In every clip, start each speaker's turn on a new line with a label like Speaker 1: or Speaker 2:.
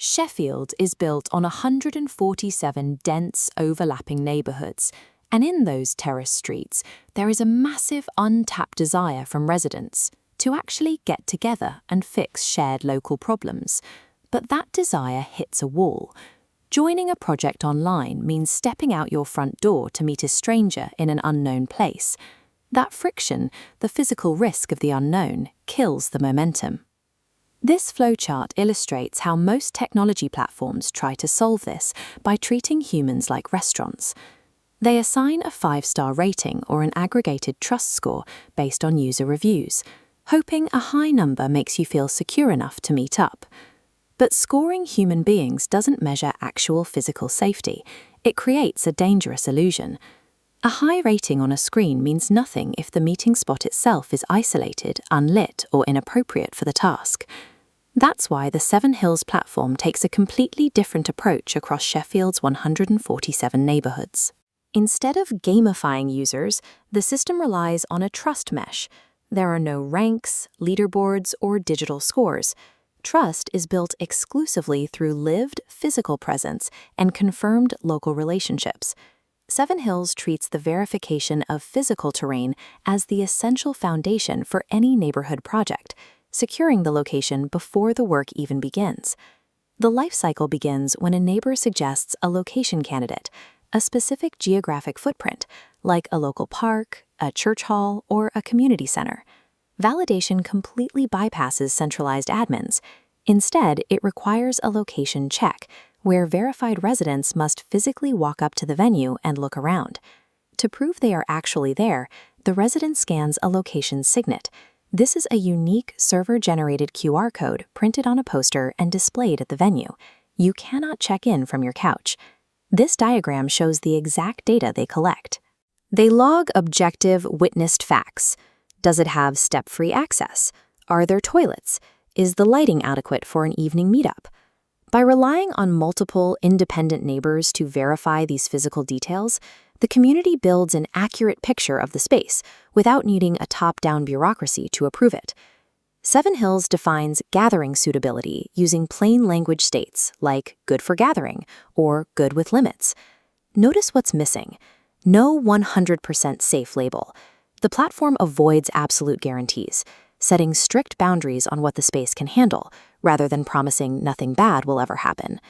Speaker 1: Sheffield is built on 147 dense, overlapping neighbourhoods, and in those terrace streets, there is a massive untapped desire from residents to actually get together and fix shared local problems. But that desire hits a wall. Joining a project online means stepping out your front door to meet a stranger in an unknown place. That friction, the physical risk of the unknown, kills the momentum. This flowchart illustrates how most technology platforms try to solve this by treating humans like restaurants. They assign a 5-star rating or an aggregated trust score based on user reviews, hoping a high number makes you feel secure enough to meet up. But scoring human beings doesn't measure actual physical safety. It creates a dangerous illusion. A high rating on a screen means nothing if the meeting spot itself is isolated, unlit, or inappropriate for the task. That's why the 7 Hills platform takes a completely different approach across Sheffield's 147 neighbourhoods. Instead of gamifying users, the system relies on a trust mesh. There are no ranks, leaderboards, or digital scores. Trust is built exclusively through lived, physical presence and confirmed local relationships. 7 Hills treats the verification of physical terrain as the essential foundation for any neighborhood project, securing the location before the work even begins. The lifecycle begins when a neighbor suggests a location candidate, a specific geographic footprint, like a local park, a church hall, or a community center. Validation completely bypasses centralized admins. Instead, it requires a location check, where verified residents must physically walk up to the venue and look around. To prove they are actually there, the resident scans a location signet. This is a unique server-generated QR code printed on a poster and displayed at the venue. You cannot check in from your couch. This diagram shows the exact data they collect. They log objective, witnessed facts. Does it have step-free access? Are there toilets? Is the lighting adequate for an evening meetup? By relying on multiple, independent neighbors to verify these physical details, the community builds an accurate picture of the space without needing a top-down bureaucracy to approve it. 7 Hills defines gathering suitability using plain language states like good for gathering or good with limits. Notice what's missing. No 100% safe label. The platform avoids absolute guarantees, setting strict boundaries on what the space can handle, rather than promising nothing bad will ever happen.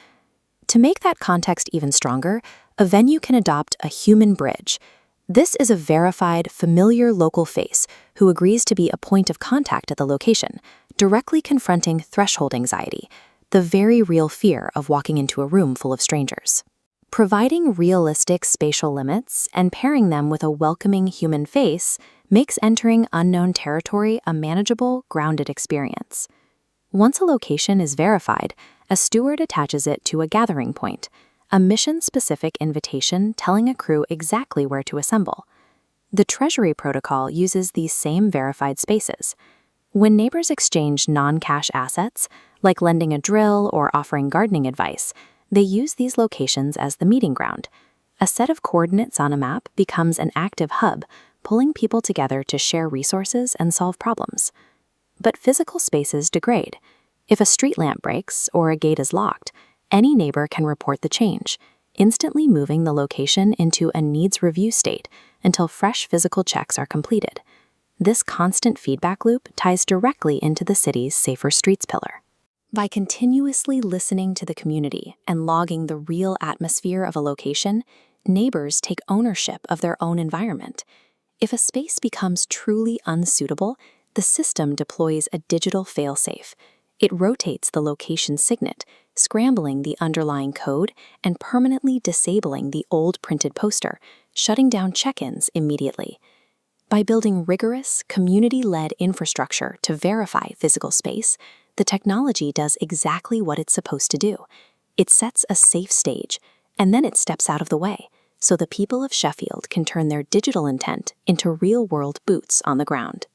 Speaker 1: To make that context even stronger, a venue can adopt a human bridge. This is a verified, familiar local face who agrees to be a point of contact at the location, directly confronting threshold anxiety, the very real fear of walking into a room full of strangers. Providing realistic spatial limits and pairing them with a welcoming human face makes entering unknown territory a manageable, grounded experience. Once a location is verified, a steward attaches it to a gathering point, a mission-specific invitation telling a crew exactly where to assemble. The Treasury Protocol uses these same verified spaces. When neighbors exchange non-cash assets, like lending a drill or offering gardening advice, they use these locations as the meeting ground. A set of coordinates on a map becomes an active hub, pulling people together to share resources and solve problems. But physical spaces degrade. If a street lamp breaks or a gate is locked, any neighbor can report the change, instantly moving the location into a needs review state until fresh physical checks are completed. This constant feedback loop ties directly into the city's Safer Streets pillar. By continuously listening to the community and logging the real atmosphere of a location, neighbors take ownership of their own environment. If a space becomes truly unsuitable, the system deploys a digital failsafe. It rotates the location signet, scrambling the underlying code and permanently disabling the old printed poster, shutting down check-ins immediately. By building rigorous, community-led infrastructure to verify physical space, the technology does exactly what it's supposed to do. It sets a safe stage, and then it steps out of the way, so the people of Sheffield can turn their digital intent into real-world boots on the ground.